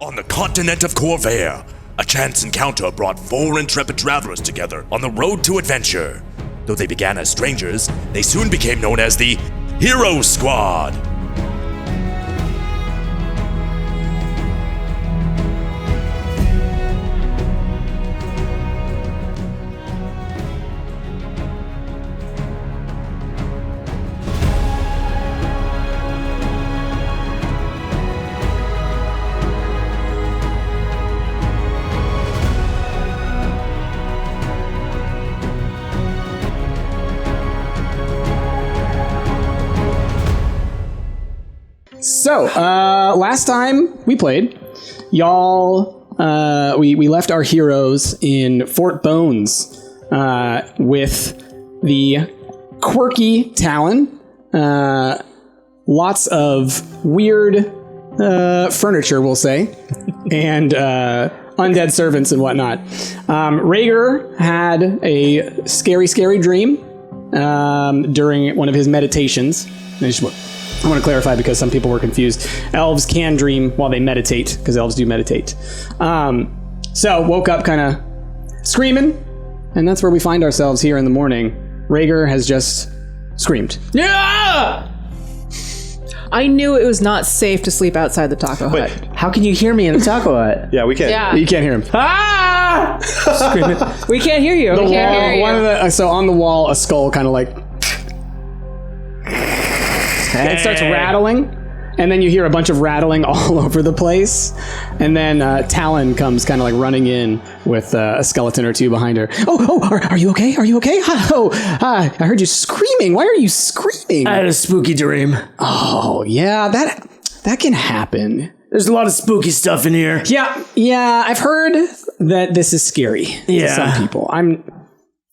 On the continent of Khorvaire, a chance encounter brought 4 intrepid travelers together on the road to adventure. Though they began as strangers, they soon became known as the Hero Squad. So, last time we played, y'all, we left our heroes in Fort Bones with the quirky Talon, lots of weird furniture, we'll say, and undead servants and whatnot. Rhaegar had a scary, scary dream during one of his meditations. I want to clarify because some people were confused. Elves can dream while they meditate, because elves do meditate. So, woke up kind of screaming, and that's where we find ourselves here in the morning. Rhaegar has just screamed. Yeah! I knew it was not safe to sleep outside the taco hut. How can you hear me in the taco hut? Yeah, we can't. Yeah. You can't hear him. Ah! Screaming. We can't hear you. We can't hear you. One of the, so on the wall, a skull kind of like... And it starts rattling, and then you hear a bunch of rattling all over the place, and then Talon comes kind of like running in with a skeleton or two behind her. Are you okay? Are you okay? I heard you screaming. Why are you screaming? I had a spooky dream. Oh, yeah, that can happen. There's a lot of spooky stuff in here. Yeah, I've heard that this is scary to some people.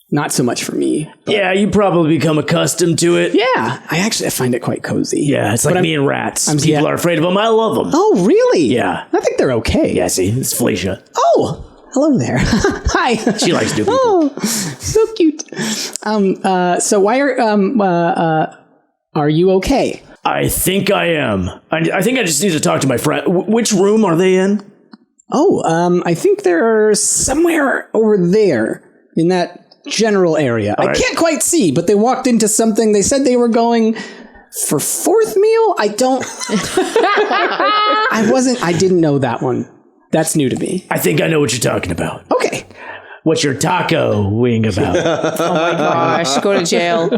Not so much for me. Yeah, you probably become accustomed to it. Yeah, I find it quite cozy. Yeah, it's like me and rats. People are afraid of them. I love them. Oh, really? Yeah. I think they're okay. Yeah, see, it's Felicia. Oh, hello there. Hi. She likes new people. Oh, so cute. So why are you okay? I think I am. I think I just need to talk to my friend. Which room are they in? Oh, I think they're somewhere over there in that general area. I can't quite see, but they walked into something. They said they were going for 4th meal. I didn't know that one. That's new to me. I think I know what you're talking about. Okay. What's your taco wing about? Oh my gosh, go to jail. They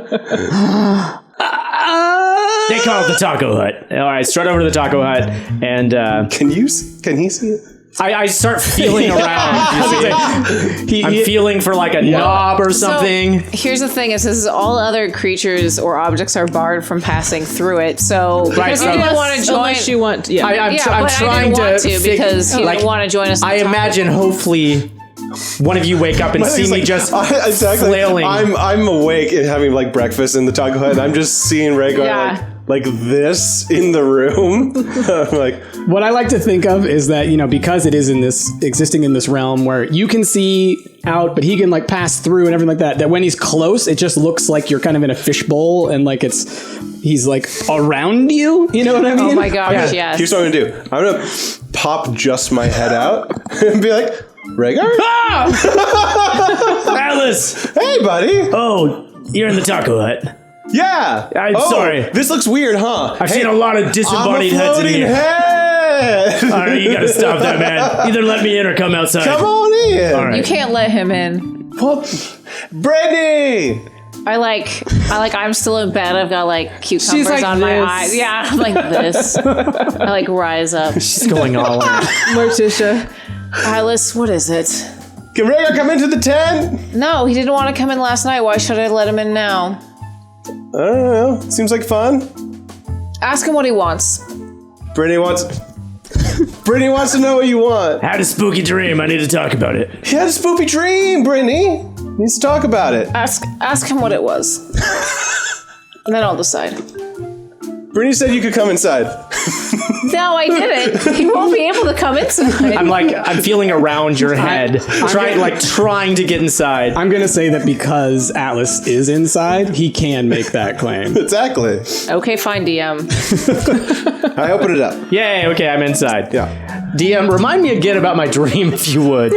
call it the taco hut. All right, straight over to the taco hut, and Can he see it? I start feeling around. I'm feeling for like a knob or something. So, here's the thing: is all other creatures or objects are barred from passing through it. So because you didn't want to join, unless you want, I'm trying to because you didn't want to join us. I imagine hopefully one of you wake up and see me just flailing. I'm awake and having like breakfast in the taco hut, and I'm just seeing Rhaegar like this in the room. Like, what I like to think of is that, because it is existing in this realm where you can see out, but he can like pass through and everything like that when he's close, it just looks like you're kind of in a fishbowl and like he's like around you. You know what I mean? Oh my gosh, yes. Here's what I'm gonna do. I'm gonna pop just my head out and be like, Rhaegar? Alice! Hey, buddy! Oh, you're in the taco hut. Yeah! I'm sorry. This looks weird, huh? I've seen a lot of disembodied heads in here. Head. All right, you gotta stop that, man. Either let me in or come outside. Come on in. All right. You can't let him in. Brittany! I'm still in bed. I've got like cucumbers like on my this. eyes. Yeah, I'm like this. I like rise up. She's going all in. Morticia. Alice, what is it? Can Rhaegar come into the tent? No, he didn't want to come in last night. Why should I let him in now? I don't know. Seems like fun. Ask him what he wants. Brittany wants to know what you want. Had a spooky dream. I need to talk about it. He had a spooky dream, Brittany. Needs to talk about it. Ask him what it was. And then I'll decide. Brittany said you could come inside. No, I didn't. He won't be able to come inside. I'm feeling around your head, trying to get inside. I'm going to say that because Atlas is inside, he can make that claim. Exactly. Okay, fine, DM. I open it up. Yay, okay, I'm inside. Yeah. DM, remind me again about my dream if you would.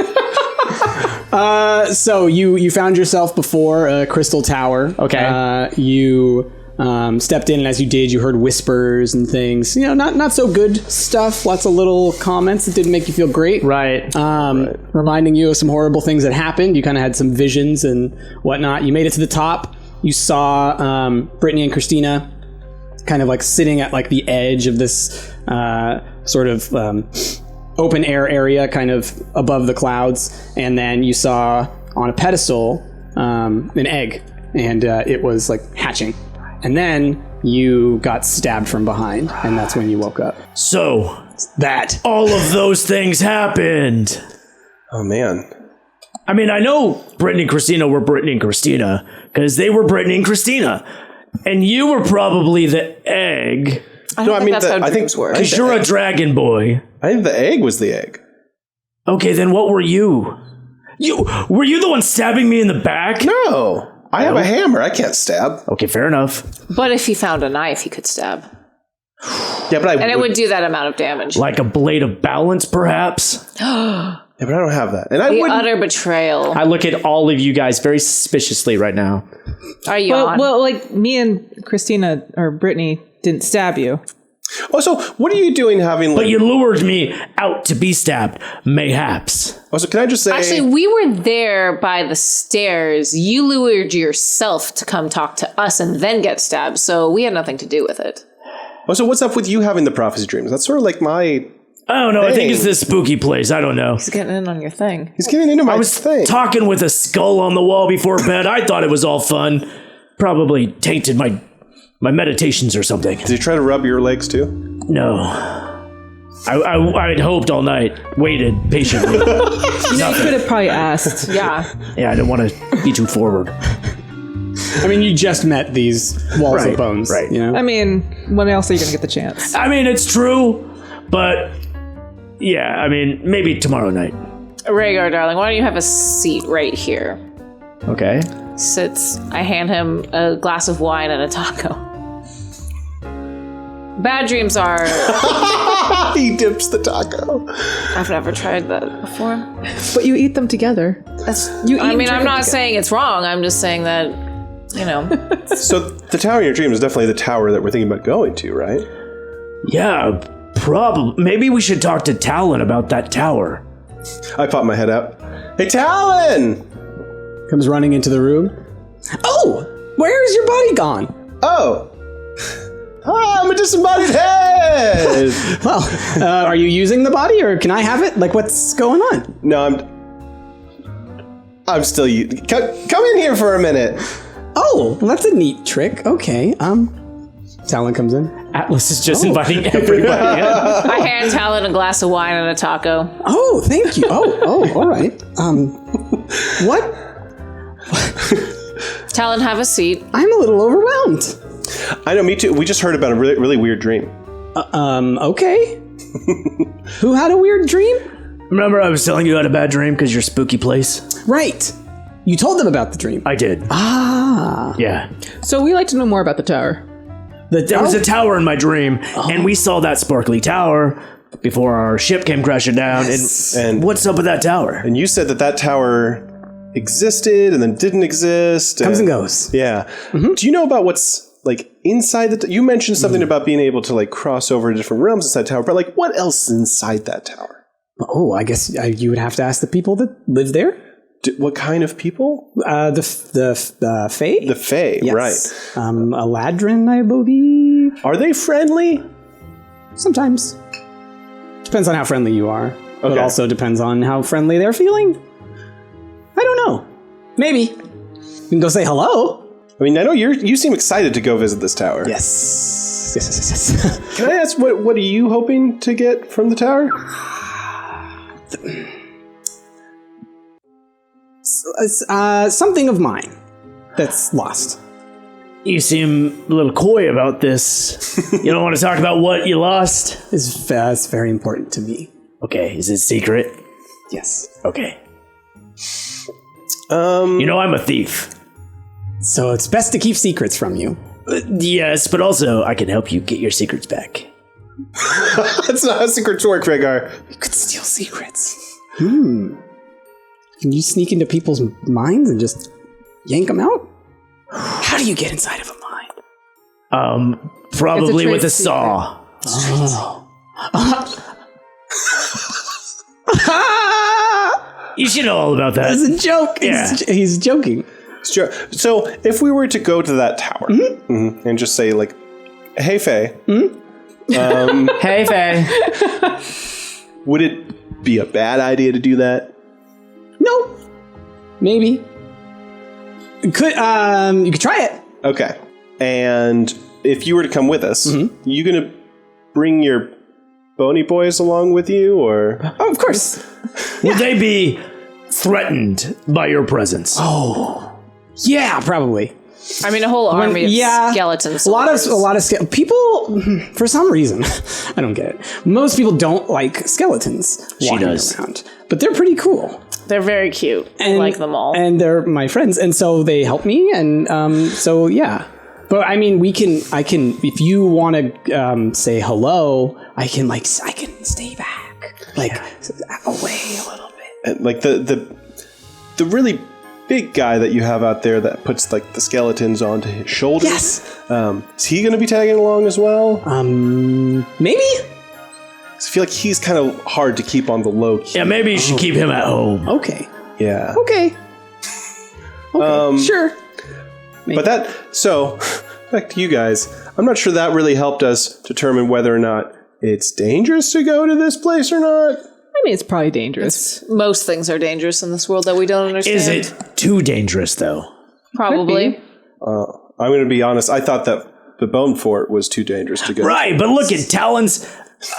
So you found yourself before a crystal tower. Okay. You stepped in, and as you did, you heard whispers and things. You know, not so good stuff. Lots of little comments that didn't make you feel great. Right. Reminding you of some horrible things that happened. You kind of had some visions and whatnot. You made it to the top. You saw Brittany and Christina kind of like sitting at like the edge of this sort of open air area kind of above the clouds, and then you saw on a pedestal an egg, and it was like hatching, and then you got stabbed from behind, and that's when you woke up. So, That all of those things happened. Oh, man. I mean, I know Brittany and Christina were Brittany and Christina because they were Brittany and Christina. And you were probably the egg I don't think that's how dreams work. because you're a dragon boy. I think the egg was the egg. Okay, then what were you? Were you the one stabbing me in the back? No. I have a hammer. I can't stab. Okay, fair enough. But if he found a knife, he could stab. Yeah, but And it would do that amount of damage. Like a blade of balance, perhaps? Yeah, but I don't have that. And I The wouldn't. utter betrayal. I look at all of you guys very suspiciously right now. Are you on? Well, like me and Christina or Brittany didn't stab you. Oh, so what are you doing having like... But you lured me out to be stabbed, mayhaps. Oh, so can I just say... Actually, we were there by the stairs. You lured yourself to come talk to us and then get stabbed, so we had nothing to do with it. Oh, so what's up with you having the prophecy dreams? That's sort of like my... I don't know. I think Dang. it's this spooky place. I don't know. He's getting in on your thing. He's getting into my I was thing. talking with a skull on the wall before bed. I thought it was all fun. Probably tainted my meditations or something. Did he try to rub your legs too? No. I had hoped all night, waited patiently. You could have probably asked. Yeah. Yeah, I didn't want to be too forward. I mean, you just met these walls of bones, right. You know? I mean, when else are you going to get the chance? I mean, it's true, but yeah, I mean, maybe tomorrow night. Rhaegar, darling, why don't you have a seat right here? Okay. Sits. I hand him a glass of wine and a taco. Bad dreams are... He dips the taco. I've never tried that before. But you eat them together. You eat I mean, and I'm drink not together. saying it's wrong. I'm just saying that, you know. So the tower in your dream is definitely the tower that we're thinking about going to, right? Yeah, probably. Maybe we should talk to Talon about that tower. I pop my head out. Hey, Talon! Comes running into the room. Oh, where's your body gone? Oh. I'm a disembodied head! Well, are you using the body, or can I have it? Like, what's going on? No, I'm still... Come in here for a minute. Oh, well, that's a neat trick. Okay, Talon comes in. Atlas is just inviting everybody in. I hand Talon a glass of wine and a taco. Oh, thank you. Oh, all right. What? Talon, have a seat. I'm a little overwhelmed. I know, me too. We just heard about a really, really weird dream. Okay. Who had a weird dream? Remember I was telling you I had a bad dream because your spooky place? Right. You told them about the dream. I did. Ah. Yeah. So we like to know more about the tower. There was a tower in my dream, and we saw that sparkly tower before our ship came crashing down. And what's up with that tower? And you said that tower existed and then didn't exist. Comes and goes. Yeah. Mm-hmm. Do you know about what's like inside the you mentioned something about being able to like cross over to different realms inside the tower, but like what else is inside that tower? Oh, I guess you would have to ask the people that live there. What kind of people? The FEY? The FEY, Yes. right. Eladrin, I believe. Are they friendly? Sometimes. Depends on how friendly you are. But Okay. also depends on how friendly they're feeling. I don't know. Maybe. You can go say hello. I mean, I know you seem excited to go visit this tower. Yes. Yes. Can I ask what are you hoping to get from the tower? Something of mine that's lost. You seem a little coy about this. You don't want to talk about what you lost? It's very important to me. Okay, is it secret? Yes. Okay. You know I'm a thief. So it's best to keep secrets from you. Yes, but also I can help you get your secrets back. That's not how secrets work, Rhaegar. You could steal secrets. Can you sneak into people's minds and just yank them out? How do you get inside of a mind? Probably with a trade secret. saw. You should know all about that. It's a joke. Yeah. He's joking. Sure. So if we were to go to that tower and just say, like, hey, Faye, Hey, Faye. would it be a bad idea to do that? No. Maybe. You could try it. Okay. And if you were to come with us, you going to bring your bony boys along with you, or? Oh, of course. Would they be threatened by your presence? Yeah, probably. I mean, a whole army of skeletons. A lot of people, for some reason, I don't get it. Most people don't like skeletons walking around, but they're pretty cool. They're very cute. I like them all. And they're my friends, and so they help me, and so yeah. But I mean, I can, if you want to say hello, I can stay back, away a little bit. And, like the really big guy that you have out there that puts like the skeletons onto his shoulders. Yes. Is he going to be tagging along as well? Maybe. I feel like he's kind of hard to keep on the low key. Yeah, maybe you should keep him at home. Okay. Yeah. Okay. Sure. But so back to you guys. I'm not sure that really helped us determine whether or not it's dangerous to go to this place or not. I mean, it's probably dangerous. Most things are dangerous in this world that we don't understand. Is it too dangerous, though? Probably. I'm going to be honest. I thought that the Bone Fort was too dangerous to go. Right, but look at Talon's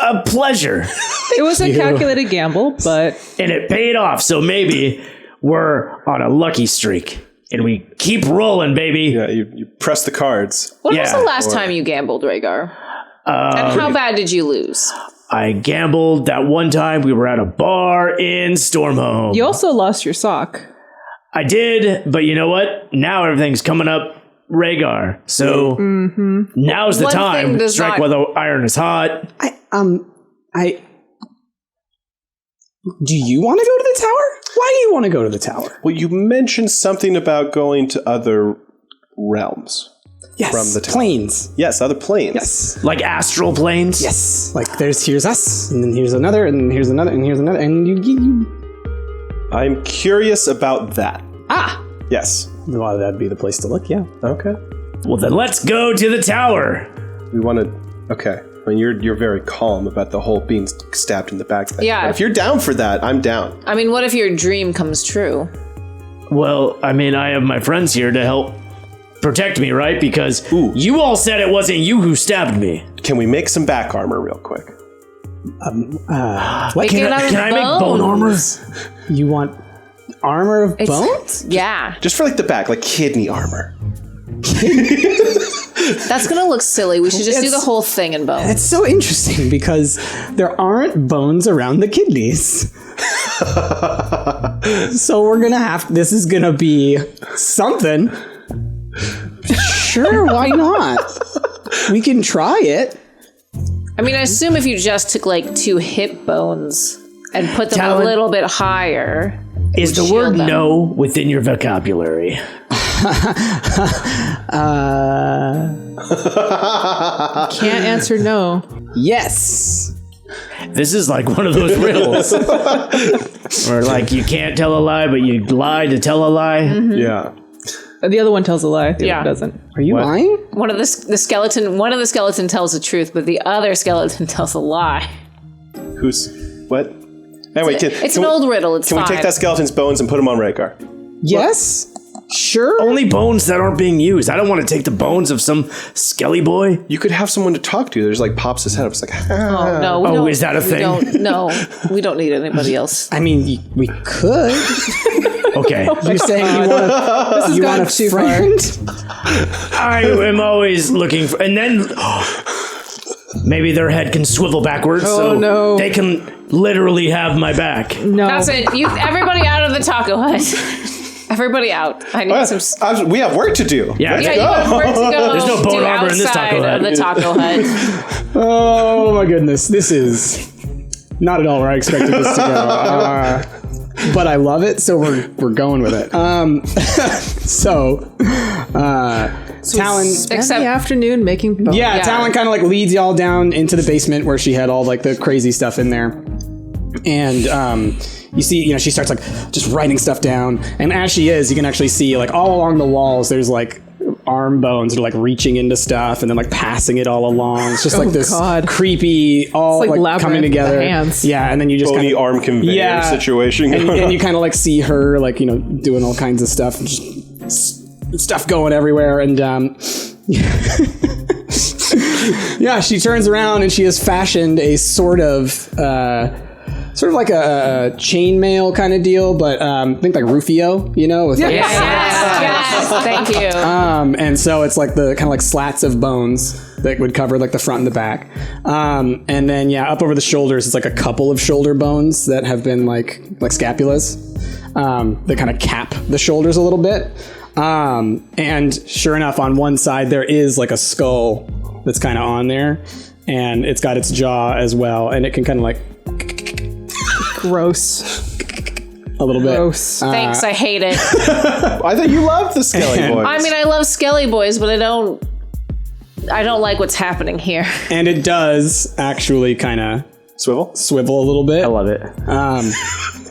a pleasure. It was a calculated gamble, but... And it paid off, so maybe we're on a lucky streak. And we keep rolling, baby. Yeah, you press the cards. When was the last time you gambled, Rhaegar? And how bad did you lose? I gambled that one time we were at a bar in Stormhome. You also lost your sock. I did, but you know what? Now everything's coming up Rhaegar. So now's the One time thing to does strike not- while the iron is hot. Do you want to go to the tower? Why do you want to go to the tower? Well, you mentioned something about going to other realms. Yes. From the tower. Planes. Yes, other planes. Yes. Like astral planes? Yes. Like here's us, and then here's another, and here's another, and here's another, and you. I'm curious about that. Yes. Well, that'd be the place to look. Yeah. Okay. Well, then let's go to the tower. We want to. Okay. I mean, you're very calm about the whole being stabbed in the back thing. Yeah. But if you're down for that, I'm down. I mean, what if your dream comes true? Well, I mean, I have my friends here to help protect me, right? Because you all said it wasn't you who stabbed me. Can we make some back armor real quick? What? Can I make bone armor? You want armor of bones? Yeah. Just for like the back, like kidney armor. That's going to look silly. We should just do the whole thing in bone. It's so interesting because there aren't bones around the kidneys. So we're gonna this is gonna be something. Sure, why not? We can try it. I mean, I assume if you just took like 2 hip bones and put them Talon, a little bit higher. Is the word no within your vocabulary? Can't answer no. Yes. This is like one of those riddles. Where like you can't tell a lie, but you lie to tell a lie. Yeah. The other one tells a lie. The other one doesn't. Are you lying? One of the skeleton tells the truth, but the other skeleton tells a lie. Who's what? Anyway, It's an old riddle. It's Can fine. we take that skeleton's bones and put them on Rhaegar? Yes. Sure. Only bones that aren't being used. I don't want to take the bones of some skelly boy. You could have someone to talk to. There's like pops his head up. It's like, Oh, no. We don't, is that a thing? We don't need anybody else. I mean, we could. Okay. You're saying you want a too friend? I am always looking for, and then maybe their head can swivel backwards, so no. they can literally have my back. No. That's it. Everybody out of the taco hut. Everybody out. I need some. we have work to do. Yeah, Yeah, you have work to go. There's no bone do armor in this taco outside hut. of the taco hut. Oh my goodness, this is not at all where I expected this to go. But I love it, so we're going with it. Talon. Spend the afternoon making bones. Yeah, Talon kind of like leads y'all down into the basement where she had all like the crazy stuff in there, and you see, she starts like just writing stuff down, and as she is, you can actually see like all along the walls, there's like arm bones that are like reaching into stuff and then like passing it all along. It's just like this creepy, all It's like like coming labyrinth with together. the hands. Yeah, and then you just Bony kind of arm conveyor situation. and you kind of like see her like doing all kinds of stuff, and just stuff going everywhere, and yeah, she turns around and she has fashioned a sort of like a chainmail kind of deal, but think like Rufio, with like Yes, thank you. and so it's like the kind of like slats of bones that would cover like the front and the back, and then up over the shoulders it's like a couple of shoulder bones that have been like scapulas that kind of cap the shoulders a little bit, and sure enough, on one side there is like a skull that's kind of on there, and it's got its jaw as well, and it can kind of like Gross. a little bit. Gross. Thanks, I hate it. I thought you loved the Skelly Boys. I mean, I love Skelly Boys, but I don't like what's happening here. And it does actually kind of swivel a little bit. I love it.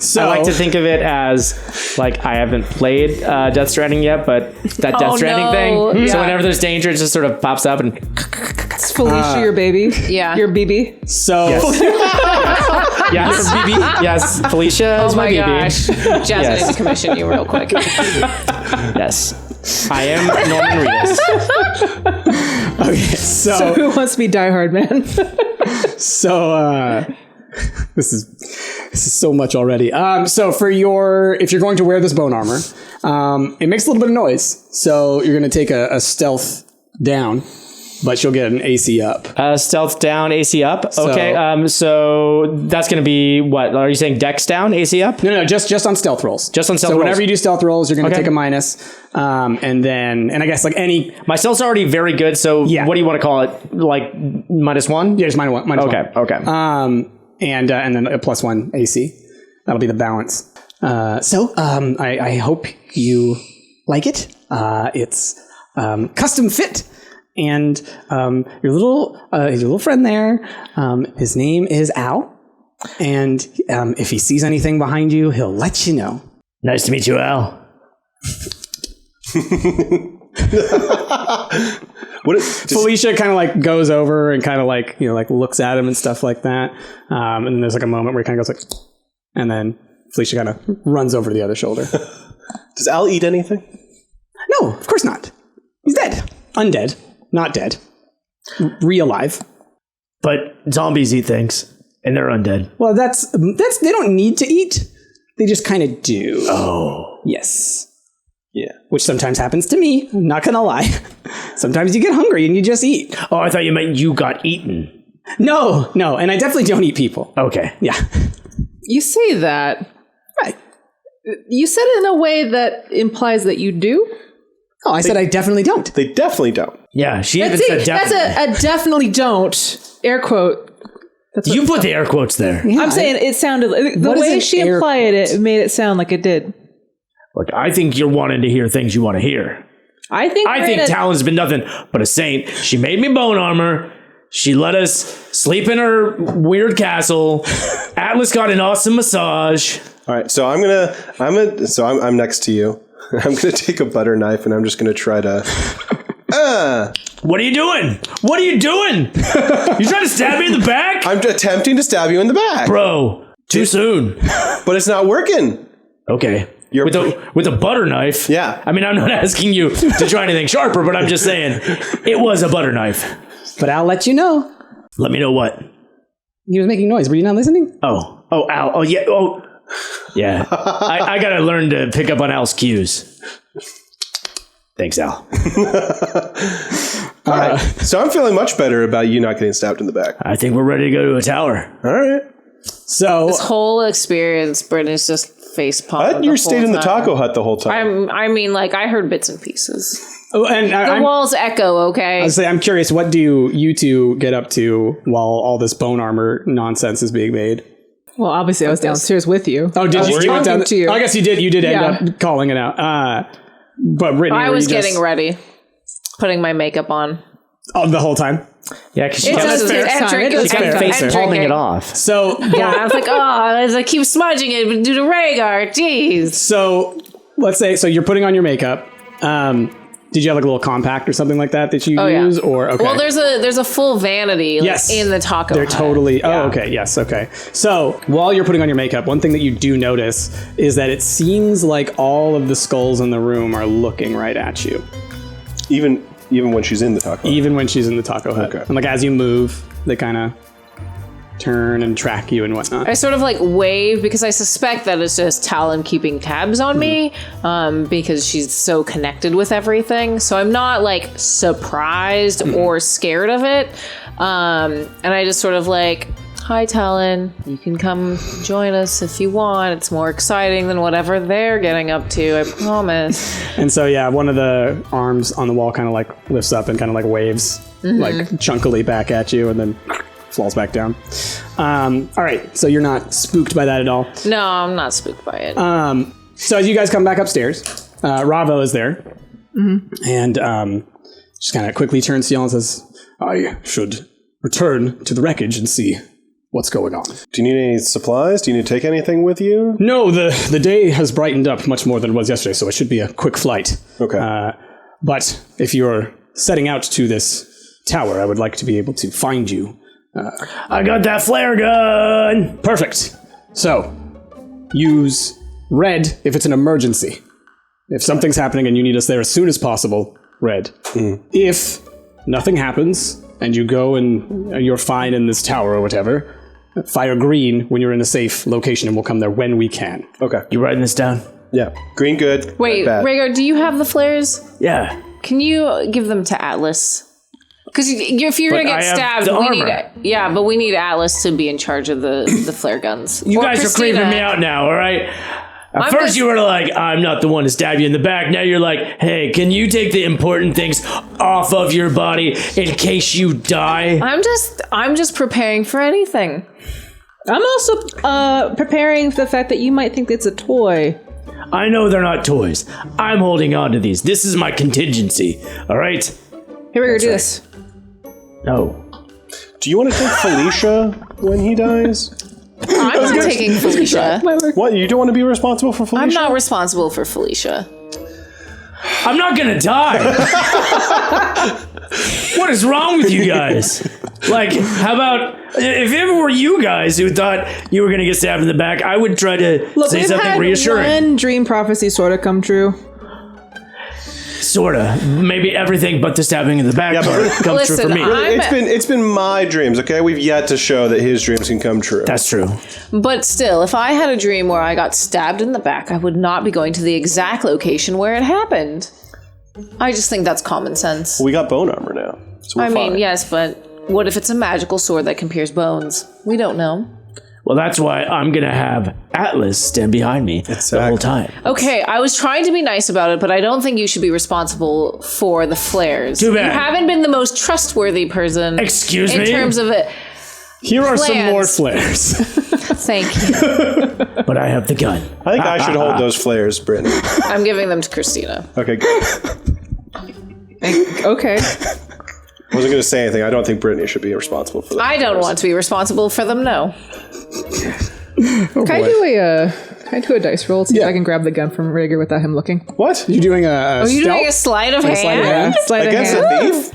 So I like to think of it as like I haven't played Death Stranding yet, but that Death Stranding thing. Yeah. So whenever there's danger, it just sort of pops up and It's Felicia, your baby. Yeah. Your BB. so yes, BB. Yes, Felicia is Oh my BB. gosh. Jazz, I Yes. need to commission you real quick. Yes, I am Norman Reedus. okay, So who wants to be Die Hard Man? So this is so much already. So if you're going to wear this bone armor, it makes a little bit of noise. So you're going to take a stealth down, but you'll get an AC up. Stealth down, AC up. Okay, so that's going to be what? Are you saying Dex down, AC up? No, just on stealth rolls. Just on stealth So rolls. whenever you do stealth rolls, you're going to Okay. take a minus, and I guess like any. My stealth's already very good, so Yeah. what do you want to call it? Like -1? Yeah, just minus one. Okay. And then a +1 AC. That'll be the balance. I hope you like it. It's custom fit, and your little friend there. His name is Al, and if he sees anything behind you, he'll let you know. Nice to meet you, Al. Felicia kind of like goes over and kind of like looks at him and stuff like that. And there's like a moment where he kind of goes like, and then Felicia kind of runs over to the other shoulder. Does Al eat anything? No, of course not. He's dead. Undead. Not dead. Re-alive. But zombies eat things, and they're undead. Well, that's they don't need to eat. They just kind of do. Oh. Yes. Yeah. Which sometimes happens to me. I'm not gonna lie. Sometimes you get hungry and you just eat. Oh, I thought you meant you got eaten. No, and I definitely don't eat people. Okay. Yeah. You say that. Right. You said it in a way that implies that you do. Oh, I said I definitely don't. They definitely don't. Yeah, she even That's, said that's definitely. a definitely don't. Air quote. That's what You put the air quotes there. Yeah, I'm saying it sounded the What is way an she air applied it made it sound like it did. Look, I think you're wanting to hear things you want to hear. I think Talon's been nothing but a saint. She made me bone armor. She let us sleep in her weird castle. Atlas got an awesome massage. All right, so I'm next to you. I'm gonna take a butter knife and I'm just gonna try to. What are you doing? What are you doing? You trying to stab me in the back? I'm attempting to stab you in the back, Bro, too soon. but it's not working. Okay. with a butter knife. Yeah. I mean, I'm not asking you to try anything sharper, but I'm just saying it was a butter knife. But I'll let you know. Let me know what. He was making noise. Were you not listening? Oh, Al. Oh, yeah. Oh, yeah. I got to learn to pick up on Al's cues. Thanks, Al. All right. So I'm feeling much better about you not getting stabbed in the back. I think we're ready to go to a tower. All right. So This whole experience, Brittany's just face palmed. You stayed in the taco hut the whole time. I mean, like, I heard bits and pieces. oh, and The walls echo, okay? I'm curious, what do you two get up to while all this bone armor nonsense is being made? Well, obviously I was downstairs with you. Oh, did you? went down to you? I guess you did. You did end Yeah. up calling it out. But Brittany, I were was you getting ready, putting my makeup on. oh, the whole time. Yeah, because she It kept does fair. and She drinking. kept and face palming drinking. it off. So Yeah, I was like, as I keep smudging it due to Rhaegar, jeez. So let's say you're putting on your makeup. Did you have like a little compact or something like that you use? Or okay. Well, there's a full vanity Yes. in the taco They're hut. totally. Oh, okay. Yes. Okay. So while you're putting on your makeup, one thing that you do notice is that it seems like all of the skulls in the room are looking right at you, Even when she's in the taco hut. even when she's in the taco hut. Okay. And like as you move, they kind of turn and track you and whatnot. I sort of like wave because I suspect that it's just Talon keeping tabs on me because she's so connected with everything. So I'm not like surprised or scared of it. And I just sort of like, hi, Talon, you can come join us if you want. It's more exciting than whatever they're getting up to, I promise. And so yeah, one of the arms on the wall kind of like lifts up and kind of like waves like chunkily back at you, and then falls back down. All right, so you're not spooked by that at all. No, I'm not spooked by it. So as you guys come back upstairs, Ravo is there, and just kind of quickly turns to y'all and says, "I should return to the wreckage and see what's going on." Do you need any supplies? Do you need to take anything with you? No, the day has brightened up much more than it was yesterday, so it should be a quick flight. Okay. But if you're setting out to this tower, I would like to be able to find you. I got that flare gun. Perfect. So, use red if it's an emergency. If something's happening and you need us there as soon as possible, red. If nothing happens and you go and you're fine in this tower or whatever, fire green when you're in a safe location and we'll come there when we can. Okay. You writing this down? Yeah. Green good. Wait, red bad. Rhaegar, do you have the flares? Yeah. Can you give them to Atlas? Because if you're But gonna I get have stabbed, the we armor. need but we need Atlas to be in charge of the flare guns. You Or guys Christina. are creeping me out now, all right? At I'm first just- you were like, I'm not the one to stab you in the back. Now you're like, hey, can you take the important things off of your body in case you die? I'm just preparing for anything. I'm also preparing for the fact that you might think it's a toy. I know they're not toys. I'm holding on to these. This is my contingency, all right? Here, we're gonna do this. No. Do you want to take Felicia when he dies? I'm not taking Felicia. What? You don't want to be responsible for Felicia? I'm not responsible for Felicia. I'm not gonna die. What is wrong with you guys? Like, how about if it were you guys who thought you were gonna get stabbed in the back, I would try to say we've something had reassuring. one dream prophecy sort of come true. Sorta. Maybe everything but the stabbing in the back Yeah, but part comes listen, true for me. It's been my dreams, okay? We've yet to show that his dreams can come true. That's true. But still, if I had a dream where I got stabbed in the back, I would not be going to the exact location where it happened. I just think that's common sense. We got bone armor now. So we're I mean, fine. yes, but what if it's a magical sword that can pierce bones? We don't know. Well, that's why I'm gonna have Atlas stand behind me the whole time. Okay, I was trying to be nice about it, but I don't think you should be responsible for the flares. Too bad. You haven't been the most trustworthy person. Excuse in me? terms of it. Here are some Plans. more flares. Thank you. But I have the gun. I think I should hold those flares, Brittany. I'm giving them to Christina. Okay, good. Okay. I wasn't going to say anything. I don't think Brittany should be responsible for that. I don't want to be responsible for them, no. Can I do a dice roll? See if I can grab the gun from Rhaegar without him looking. What? You're doing a Are you stealth? doing a sleight of hand? sleight of hand? Sleight of Against hand. a thief?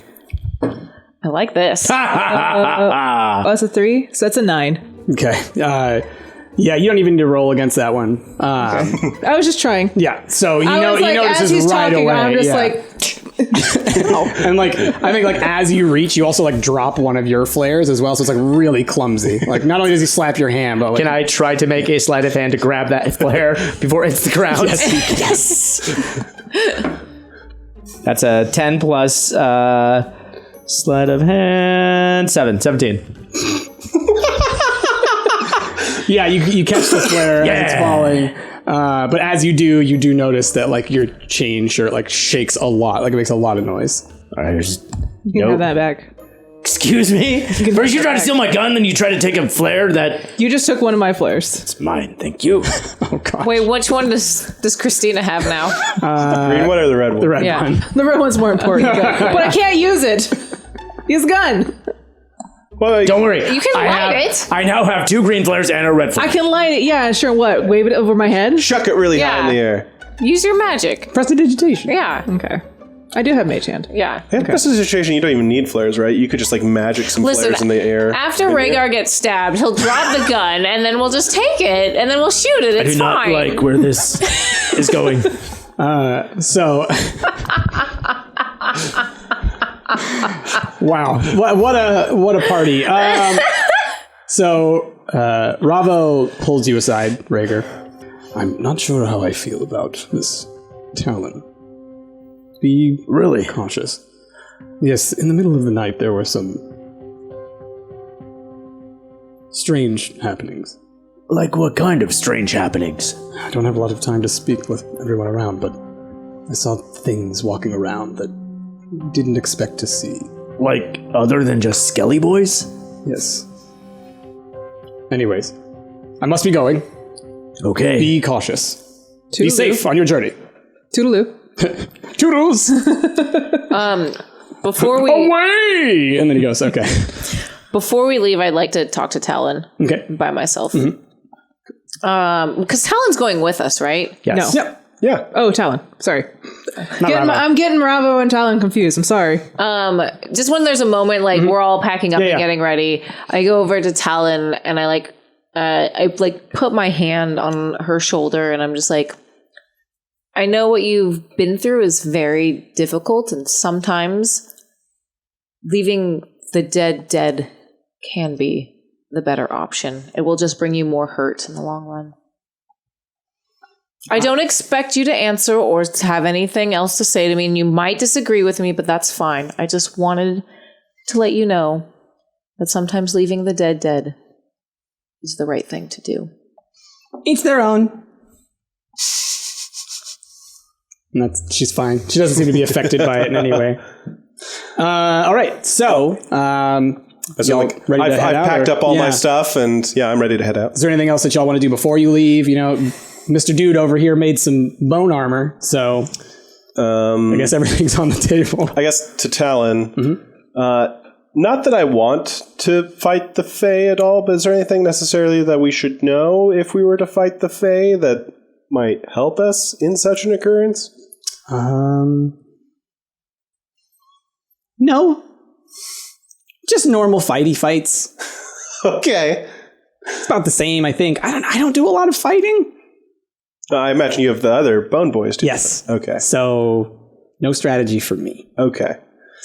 I like this. Oh, that's a 3, so that's a 9. Okay. Yeah, you don't even need to roll against that one. I was just trying. Yeah, so you I was like, notice as this he's right talking, away. I'm just yeah. like, And like, I think like as you reach, you also like drop one of your flares as well. So it's like really clumsy. Like not only does he slap your hand, but like, Can I try to make a sleight of hand to grab that flare before it hits the ground? Yes. That's a 10 plus sleight of hand. 17. Yeah, you catch the flare as it's falling. But as you do notice that like your chain shirt like shakes a lot. Like it makes a lot of noise. All right, there's you can have that back. Excuse me? First you try to steal my gun, then you try to take a flare that... You just took one of my flares. It's mine, thank you. Oh god. Wait, which one does Christina have now? Green one or the red one? The red Yeah. one. The red one's more important. But I can't use it. Use gun. Well, Don't worry. You can light it. I now have 2 green flares and a red flare. I can light it. Yeah, sure. What? Wave it over my head? chuck it really high in Yeah. the air. Use your magic. Prestidigitation. Yeah. Okay. I do have mage hand. Yeah. In this situation, you don't even need flares, right? You could just like magic some flares in the air. After Rhaegar gets stabbed, he'll drop the gun, and then we'll just take it, and then we'll shoot it. I It's do not fine. like where this is going. So wow. What a party. So Ravo pulls you aside, Rhaegar. I'm not sure how I feel about this Talon. Be Really? cautious. Yes, in the middle of the night there were some strange happenings. Like what kind of strange happenings? I don't have a lot of time to speak with everyone around, but I saw things walking around that I didn't expect to see. Like other than just Skelly boys? Yes. Anyways, I must be going. Okay. Be cautious. Be Toodaloo. safe on your journey. Toodaloo. Toodles! Before we Away! And then he goes, okay. before we leave, I'd like to talk to Talon Okay. by myself. Because Talon's going with us, right? Yes. No. Yep. Yeah. Oh, Talon. Sorry. Not Ravo. I'm getting Ravo and Talon confused. I'm sorry. Just when there's a moment like we're all packing up Yeah, and yeah. getting ready, I go over to Talon and I put my hand on her shoulder and I'm just like, I know what you've been through is very difficult, and sometimes leaving the dead can be the better option. It will just bring you more hurt in the long run. I don't expect you to answer or to have anything else to say to me, and you might disagree with me, but that's fine. I just wanted to let you know that sometimes leaving the dead is the right thing to do. Each their own. And she's fine. She doesn't seem to be affected by it in any way. All right, so y'all Like, ready to I've head out? packed or- up all my Yeah. stuff, and yeah, I'm ready to head out. Is there anything else that y'all want to do before you leave? You know, Mr. Dude over here made some bone armor, so I guess everything's on the table. I guess to Talon, not that I want to fight the Fae at all, but is there anything necessarily that we should know if we were to fight the Fae that might help us in such an occurrence? No. Just normal fighty fights. Okay. It's about the same, I think. I don't do a lot of fighting. I imagine you have the other Bone Boys too. Yes. Okay. So no strategy for me. Okay.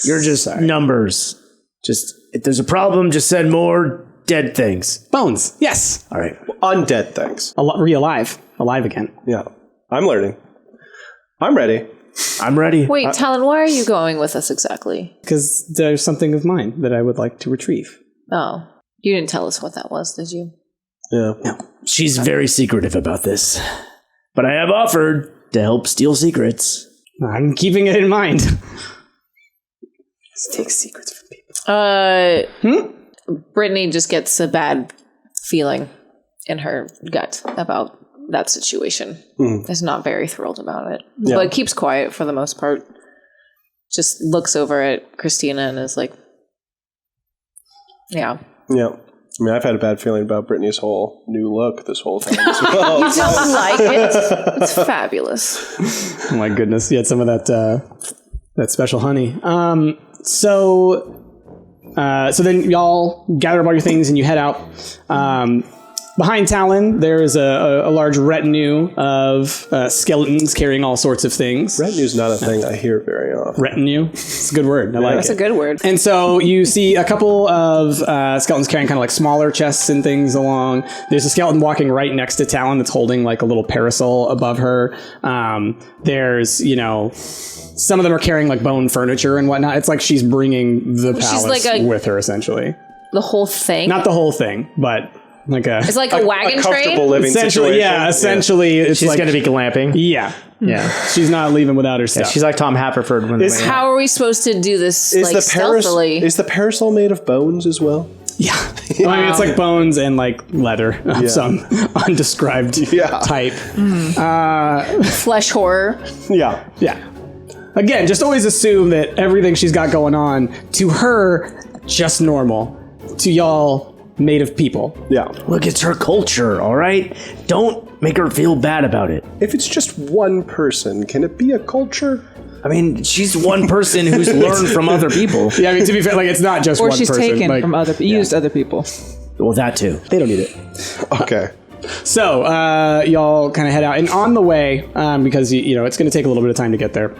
You're just numbers. Just if there's a problem, just send more dead things. Bones. Yes. All right. Undead things. Alive again. Yeah. I'm learning. I'm ready. I'm ready. Wait, Talon, why are you going with us exactly? Because there's something of mine that I would like to retrieve. Oh, you didn't tell us what that was, did you? Yeah. She's very secretive about this. But I have offered to help steal secrets. I'm keeping it in mind. Just take secrets from people. Brittany just gets a bad feeling in her gut about that situation. Is not very thrilled about it, but keeps quiet for the most part. Just looks over at Christina and is like, yeah. Yeah. I mean, I've had a bad feeling about Brittany's whole new look this whole time as well. You don't like it? It's fabulous. Oh my goodness. You had some of that special honey. So then y'all gather up all your things and you head out. Behind Talon, there is a large retinue of skeletons carrying all sorts of things. Retinue's not a thing I hear very often. Retinue? It's a good word. I like That's it. a good word. And so you see a couple of skeletons carrying kind of like smaller chests and things along. There's a skeleton walking right next to Talon that's holding like a little parasol above her. There's, some of them are carrying like bone furniture and whatnot. It's like she's bringing the palace with her, essentially. The whole thing? Not the whole thing, but like a... It's like a wagon train? Comfortable living situation. Yeah, essentially. It's She's like, going to be glamping. Yeah. Yeah. She's not leaving without her stuff. She's like Tom Haverford. How are we supposed to do this stealthily? Is the parasol made of bones as well? Yeah. Wow. I mean, it's like bones and like leather of some undescribed type. Flesh horror. Yeah. Yeah. Again, just always assume that everything she's got going on, to her, just normal. To y'all, made of people. Yeah. Look, it's her culture, all right? Don't make her feel bad about it. If it's just one person, can it be a culture? I mean, she's one person who's learned from other people. Yeah, I mean, to be fair, like, it's not just Or one she's person. taken like, from used other people. Well, that too. They don't need it. Okay. So, y'all kind of head out. And on the way, because, it's going to take a little bit of time to get there,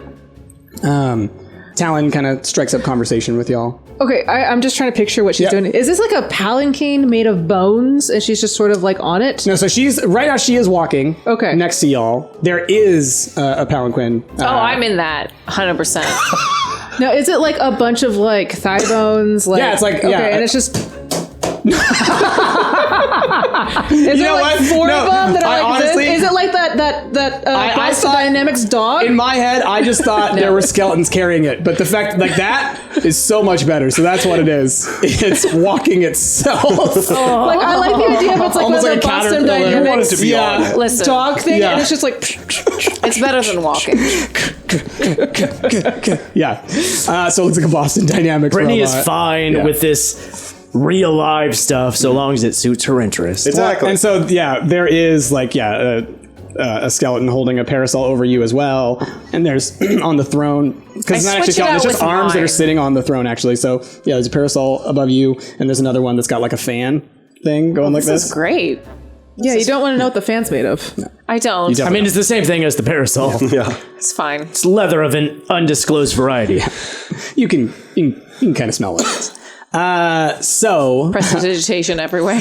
Talon kind of strikes up conversation with y'all. Okay, I'm just trying to picture what she's doing. Is this like a palanquin made of bones and she's just sort of like on it? No, so she's, right now she is walking next to y'all. There is a palanquin. I'm in that, 100%. Now, is it like a bunch of like thigh bones? Like, Yeah, it's like, and it's just... Is there like what? four of them that are like honestly, this? Is it like that Boston Dynamics dog? In my head, I just thought there were skeletons carrying it, but the fact like that is so much better. So that's what it is. It's walking itself. Like I like the idea of it's like Almost one of like the a Boston caterpillar. You want it Dynamics to be on it. Listen, dog thing, Yeah. and it's just like... it's better than walking. Yeah. So it looks like a Boston Dynamics Brittany robot. is fine with this real live stuff so long as it suits her interest. Exactly. And so, there is like, a skeleton holding a parasol over you as well. And there's on the throne, because it's not actually skeleton, it's just arms that are sitting on the throne actually. So there's a parasol above you, and there's another one that's got like a fan thing going like this. This is great. Yeah, you don't want to know what the fan's made of. I don't. I mean, it's the same thing as the parasol. Yeah. It's fine. It's leather of an undisclosed variety. You can kind of smell it. So Prestidigitation everywhere.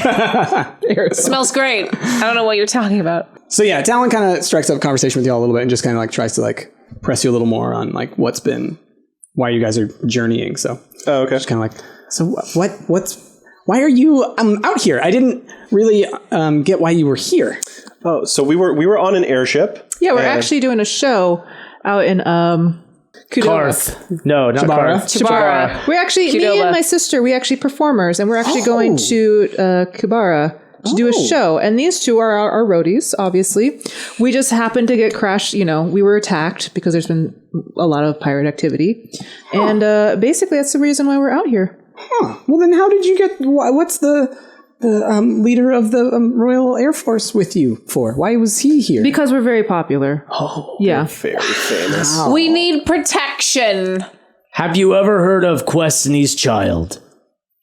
Smells great. I don't know what you're talking about. So Talon kind of strikes up conversation with y'all a little bit and just kind of like tries to like press you a little more on like why you guys are journeying. So just kind of like, so why are you out here? I didn't really get why you were here. Oh, so we were on an airship. Yeah, we're actually doing a show out in Karth. No, not Chibara. Karth. Chibara. We're actually, me Qdoba. and my sister, we actually performers, and we're actually going to Khorvaire to do a show. And these two are our roadies, obviously. We just happened to get crashed. We were attacked because there's been a lot of pirate activity. And basically, that's the reason why we're out here. Huh. Well, then how did you get, what's the leader of the Royal Air Force with you for? Why was he here? Because we're very popular. Oh, yeah. Very famous. Wow. We need protection. Have you ever heard of Questany's Child?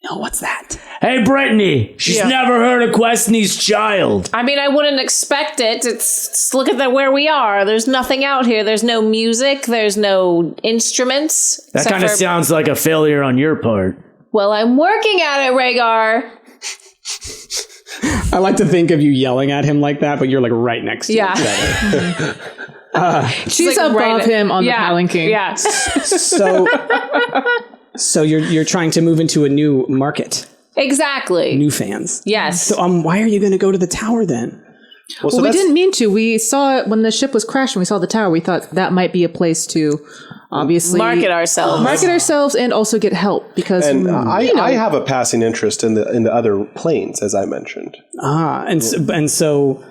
No, what's that? Hey, Brittany, she's never heard of Questany's Child. I mean, I wouldn't expect it. It's look at where we are. There's nothing out here. There's no music. There's no instruments. That kind of sounds like a failure on your part. Well, I'm working at it, Rhaegar. I like to think of you yelling at him like that, but you're like right next to each other. She's like above him on the palanquin. Yeah. So you're trying to move into a new market, Exactly. new fans. Yes. So why are you going to go to the tower then? Well, we didn't mean to. We saw it when the ship was crashing. We saw the tower. We thought that might be a place to obviously market ourselves and also get help because I have a passing interest in the other planes, as I mentioned. And so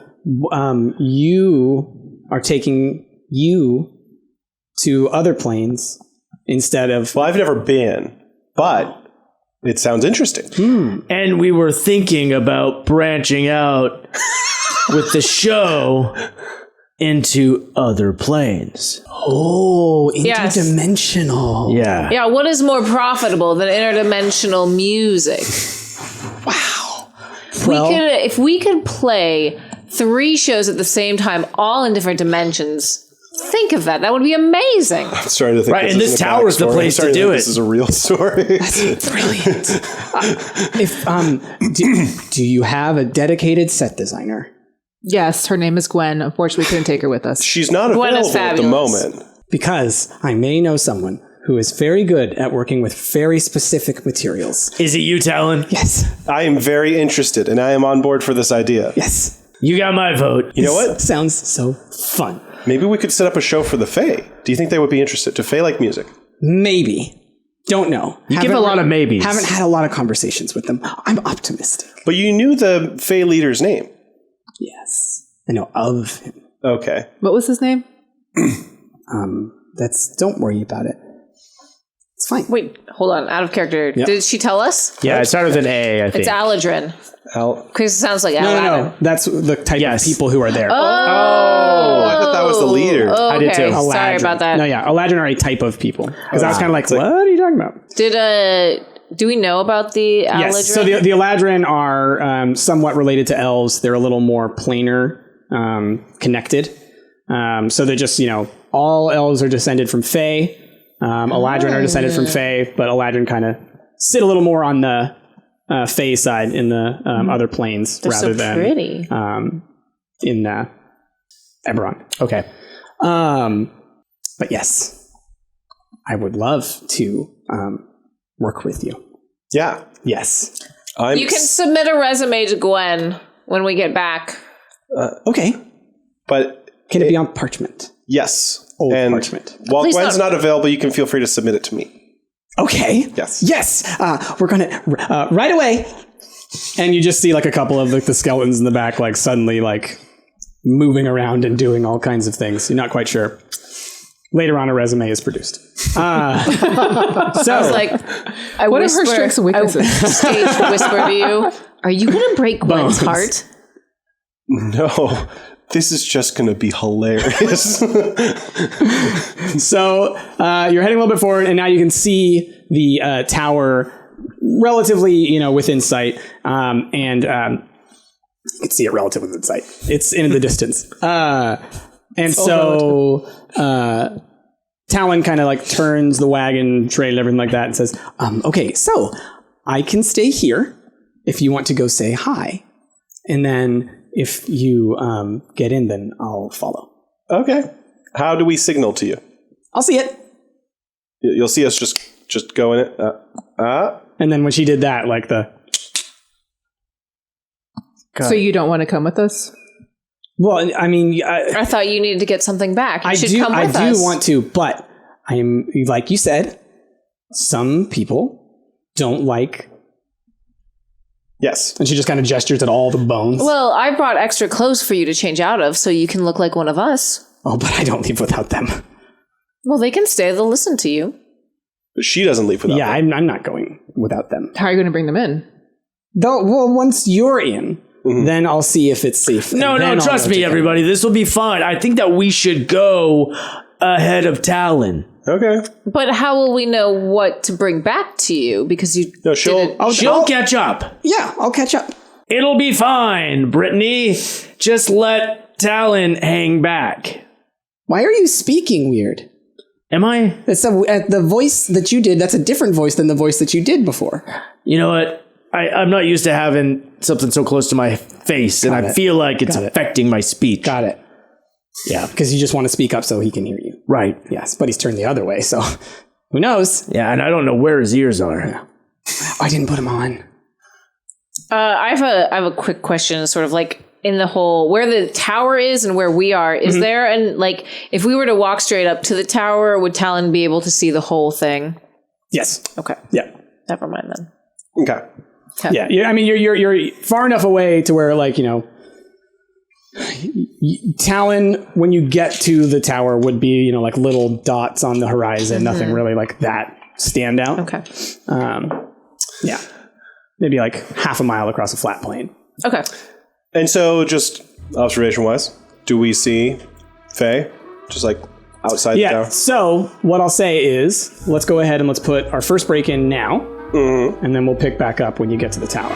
you are taking you to other planes instead of. Well, I've never been, but it sounds interesting. And we were thinking about branching out with the show into other planes. Oh, Yes. interdimensional. Yeah. Yeah, what is more profitable than interdimensional music? if we could play 3 shows at the same time, all in different dimensions. Think of that. That would be amazing. I'm starting to think Right, and this tower's the place to do it. This is a real story. Brilliant. Do you have a dedicated set designer? Yes, her name is Gwen. Unfortunately, we couldn't take her with us. She's not Gwen is available at the fabulous. moment. Because I may know someone who is very good at working with very specific materials. Is it you, Talon? Yes. I am very interested, and I am on board for this idea. Yes. You got my vote. You know what? Sounds so fun. Maybe we could set up a show for the Fae. Do you think they would be interested? Do Fae like music? Maybe. Don't know. You give a lot of maybes. Haven't had a lot of conversations with them. I'm optimistic. But you knew the Fae leader's name. Yes. I know of him. Okay. What was his name? Don't worry about it. It's fine. Wait, hold on. Out of character. Yep. Did she tell us? Yeah, it started with an A, I think. It's Aladrin. Because it sounds like Aladdin. No. That's the type of people who are there. Oh, I thought that was the leader. Oh, I did too. okay. Sorry Aladrin. about that. No, yeah. Aladrin are a type of people. Because I was kind of like, what are you talking about? Do we know about the Aladrin? Yes. So the Aladrin are somewhat related to elves. They're a little more planar, connected. So they're just, all elves are descended from Fae. Aladrin are descended from Fae, but Aladrin kind of sit a little more on the Fae side in the other planes They're rather so than pretty. in Eberron. Okay. But yes, I would love to work with you. Yeah. Yes. You can submit a resume to Gwen when we get back. Okay. But Can it be on parchment? yes. Old and parchment. While Please Gwen's not. not available, you can feel free to submit it to me. Okay. Yes. Yes. We're gonna right away. And you just see like a couple of the skeletons in the back, like suddenly like moving around and doing all kinds of things. You're not quite sure. Later on, a resume is produced. So, I was like, What are her strengths and weaknesses? Stage whisper to you. Are you going to break Gwen's Bones. heart? No. This is just going to be hilarious. so you're heading a little bit forward, and now you can see the tower relatively, within sight, and you can see it relatively within sight. It's in the distance, and so Talon kind of like turns the wagon tray and everything like that, and says, "Okay, so I can stay here if you want to go say hi, and then." If you get in, then I'll follow. Okay. How do we signal to you? I'll see it. You'll see us just go in it. And then when she did that, like So you don't want to come with us? well, I mean, I thought you needed to get something back. You should come I with us. do want to, but I'm like you said, some people don't like. Yes. And she just kind of gestures at all the bones. Well, I brought extra clothes for you to change out of so you can look like one of us. Oh, but I don't leave without them. Well, they can stay. They'll listen to you. But she doesn't leave without Yeah, them. I'm not going without them. How are you going to bring them in? Though, well, once you're in, then I'll see if it's safe. No, and then I'll trust go me, check it out. everybody. This will be fine. I think that we should go ahead of Talon. Okay. But how will we know what to bring back to you? Because you No, she'll- didn't- She'll catch up. Yeah, I'll catch up. It'll be fine, Brittany. Just let Talon hang back. Why are you speaking weird? Am I? It's the voice that you did. That's a different voice than the voice that you did before. You know what? I'm not used to having something so close to my face, and Got I it. feel like it's Got it. affecting my speech. Got it. Yeah. Because you just want to speak up so he can hear you. Right. Yes, but he's turned the other way, so who knows? Yeah, and I don't know where his ears are. I didn't put him on. I have a quick question, sort of like in the whole where the tower is and where we are. Is there and like if we were to walk straight up to the tower, would Talon be able to see the whole thing? Yes. Okay, Yeah. never mind then. Okay. Yeah. I mean, you're far enough away to where, like, Talon, when you get to the tower, would be, like little dots on the horizon. Nothing really like that stand out. Okay. Yeah. Maybe like half a mile across a flat plain. Okay. And so, just observation-wise, do we see Faye just like outside the Yeah. tower? So what I'll say is, let's go ahead and let's put our first break in now. and then we'll pick back up when you get to the tower.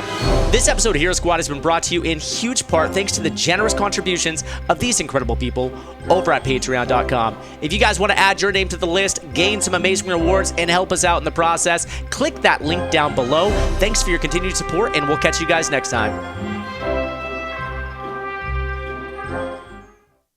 This episode of Hero Squad has been brought to you in huge part thanks to the generous contributions of these incredible people over at patreon.com. If you guys want to add your name to the list, gain some amazing rewards, and help us out in the process, click that link down below. Thanks for your continued support, and we'll catch you guys next time.